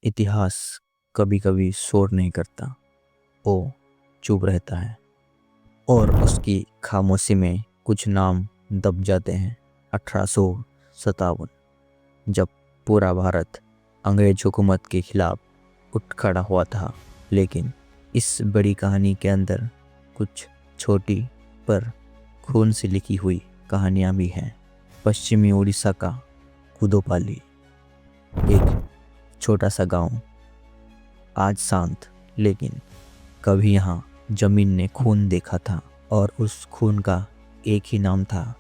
इतिहास कभी कभी शोर नहीं करता, वो चुप रहता है और उसकी खामोशी में कुछ नाम दब जाते हैं। 1857, जब पूरा भारत अंग्रेज हुकूमत के खिलाफ उठ खड़ा हुआ था। लेकिन इस बड़ी कहानी के अंदर कुछ छोटी पर खून से लिखी हुई कहानियाँ भी हैं। पश्चिमी उड़ीसा का कुदोपाली, एक छोटा सा गांव, आज शांत, लेकिन कभी यहाँ जमीन ने खून देखा था और उस खून का एक ही नाम था,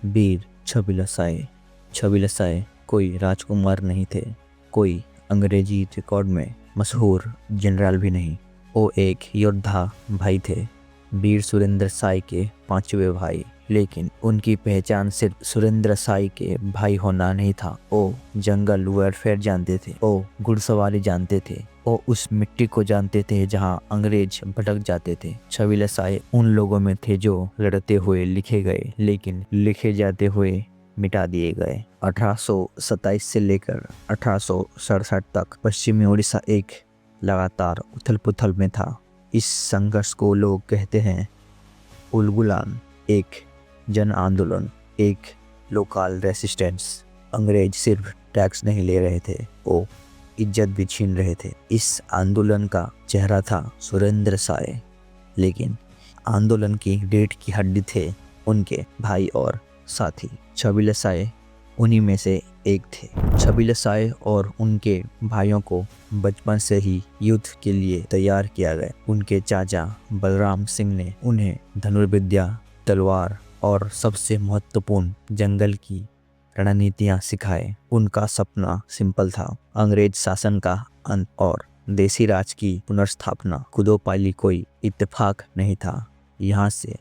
वीर छबिलसाई। छबिलसाई कोई राजकुमार नहीं थे, कोई अंग्रेजी रिकॉर्ड में मशहूर जनरल भी नहीं। वो एक योद्धा भाई थे, वीर सुरेंद्र साई के पांचवे भाई। लेकिन उनकी पहचान सिर्फ सुरेंद्र साई के भाई होना नहीं था। वो जंगल वारफेयर जानते थे, वो घुड़सवारी जानते थे, वो उस मिट्टी को जानते थे जहां अंग्रेज भटक जाते थे। छबिलसाई उन लोगों में थे जो लड़ते हुए लिखे गए, लेकिन लिखे जाते हुए मिटा दिए गए। 1827 से लेकर 1867 तक पश्चिमी उड़ीसा एक लगातार उथल पुथल में था। इस संघर्ष को लोग कहते हैं उलगुलान, एक जन आंदोलन, एक लोकल रेसिस्टेंस। अंग्रेज सिर्फ टैक्स नहीं ले रहे थे, वो इज्जत भी छीन रहे थे। इस आंदोलन का चेहरा था सुरेंद्र साय, लेकिन आंदोलन की रीढ़ की हड्डी थे उनके भाई और साथी। छबिलसाई उन्हीं में से एक थे। छबिलसाई और उनके भाइयों को बचपन से ही युद्ध के लिए तैयार किया गया। उनके चाचा बलराम सिंह ने उन्हें धनुर्विद्या, तलवार और सबसे महत्वपूर्ण जंगल की रणनीतियां सिखाए। उनका सपना सिंपल था, अंग्रेज शासन का अंत और देसी राज की पुनर्स्थापना। कुदोपाली कोई इत्तेफाक नहीं था। यहाँ से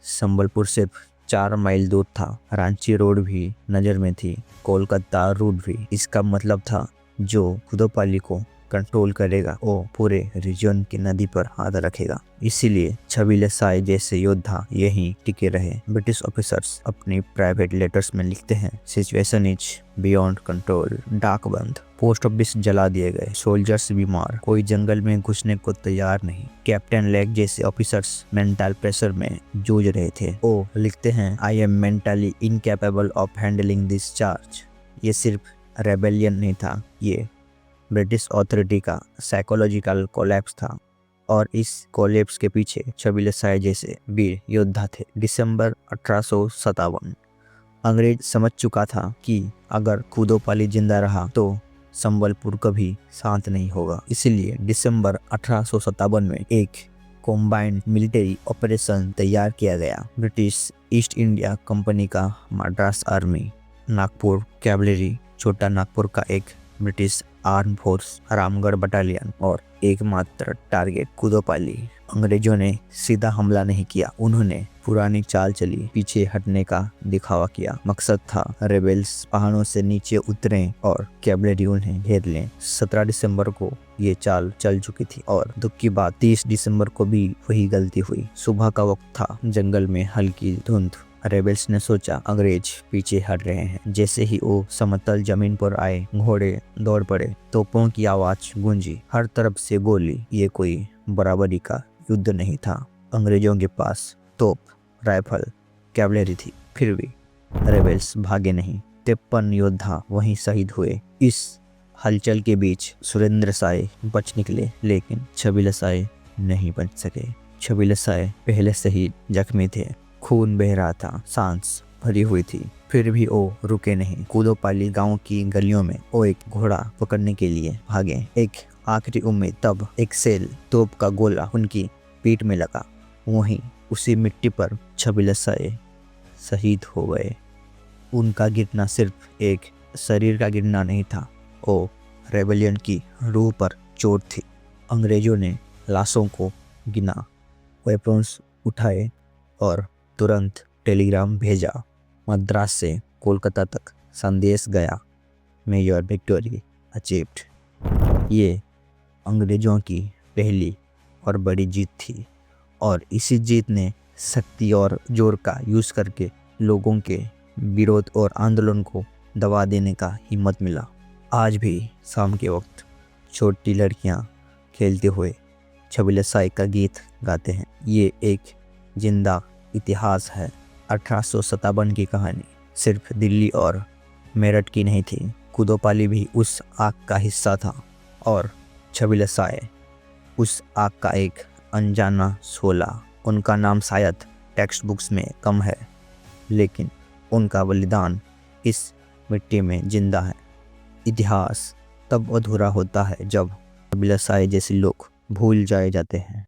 संबलपुर सिर्फ 4 माइल दूर था। रांची रोड भी नज़र में थी, कोलकाता रूट भी। इसका मतलब था जो कुदोपाली को कंट्रोल करेगा वो पूरे रीजन की नदी पर हाथ रखेगा। इसीलिए छबिलसाई जैसे योद्धा यहीं टिके रहे। ब्रिटिश ऑफिसर्स अपनी प्राइवेट लेटर्स में लिखते हैं, सिचुएशन इज बियॉन्ड कंट्रोल। डाक बंद, पोस्ट ऑफिस जला दिए गए, सोल्जर्स बीमार, कोई जंगल में घुसने को तैयार नहीं। कैप्टन लेक जैसे ऑफिसर्स मेंटल प्रेशर में जूझ रहे थे। वो लिखते हैं, I am mentally incapable of handling this charge. ये सिर्फ रेबेलियन नहीं था, ये ब्रिटिश अथॉरिटी का साइकोलॉजिकल कोलैप्स था और इस कोलैप्स के पीछे छबिलसाई जैसे वीर योद्धा थे। दिसंबर 1857, अंग्रेज समझ चुका था कि अगर कुदोपाली जिंदा रहा तो संबलपुर कभी शांत नहीं होगा। इसलिए दिसंबर 1857 में एक कॉम्बाइंड मिलिट्री ऑपरेशन तैयार किया गया। ब्रिटिश ईस्ट इंडिया कंपनी का मद्रास आर्मी, नागपुर कैवलरी, छोटा नागपुर का एक British arm force, Ramgarh battalion और एकमात्र टारगेट कुदोपाली। अंग्रेजों ने सीधा हमला नहीं किया, उन्होंने पुरानी चाल चली, पीछे हटने का दिखावा किया। मकसद था रेबेल्स पहाड़ों से नीचे उतरें और कैवलरी उन्हें घेर लें। 17 दिसंबर को ये चाल चल चुकी थी और दुख की बात 30 दिसंबर को भी वही गलती हुई। सुबह का वक्त था, जंगल में हल्की धुंध। रेबेल्स ने सोचा अंग्रेज पीछे हट रहे हैं। जैसे ही वो समतल जमीन पर आए, घोड़े दौड़ पड़े, तोपों की आवाज गूंजी, हर तरफ से गोली। ये कोई बराबरी का युद्ध नहीं था। अंग्रेजों के पास तोप, राइफल, कैवलरी थी, फिर भी रेबेल्स भागे नहीं। 53 योद्धा वहीं शहीद हुए। इस हलचल के बीच सुरेंद्र साय बच निकले, लेकिन छबिलसाई नहीं बच सके। छबिलसाई पहले से ही जख्मी थे, खून बह रहा था, सांस भरी हुई थी, फिर भी वो रुके नहीं। कुदोपाली गांव की गलियों में वो एक घोड़ा पकड़ने के लिए भागे, एक आखिरी उम्मीद। तब एक सेल तोप का गोला उनकी पीठ में लगा। वहीं उसी मिट्टी पर छबिलसाई शहीद हो गए। उनका गिरना सिर्फ एक शरीर का गिरना नहीं था, वो रेबेलियन की रूह पर चोट थी। अंग्रेजों ने लाशों को गिना, वेपन्स उठाए और तुरंत टेलीग्राम भेजा। मद्रास से कोलकाता तक संदेश गया, मेजर विक्टोरी अचीव्ड। ये अंग्रेजों की पहली और बड़ी जीत थी और इसी जीत ने शक्ति और जोर का यूज करके लोगों के विरोध और आंदोलन को दबा देने का हिम्मत मिला। आज भी शाम के वक्त छोटी लड़कियां खेलते हुए छबिलसाई का गीत गाते हैं। ये एक जिंदा इतिहास है। 1857 की कहानी सिर्फ दिल्ली और मेरठ की नहीं थी। कुदोपाली भी उस आग का हिस्सा था और छबिलसाई उस आग का एक अनजाना शोला। उनका नाम शायद टेक्स्ट बुक्स में कम है, लेकिन उनका बलिदान इस मिट्टी में जिंदा है। इतिहास तब अधूरा होता है जब छबिलसाई जैसे लोग भूल जाए जाते हैं।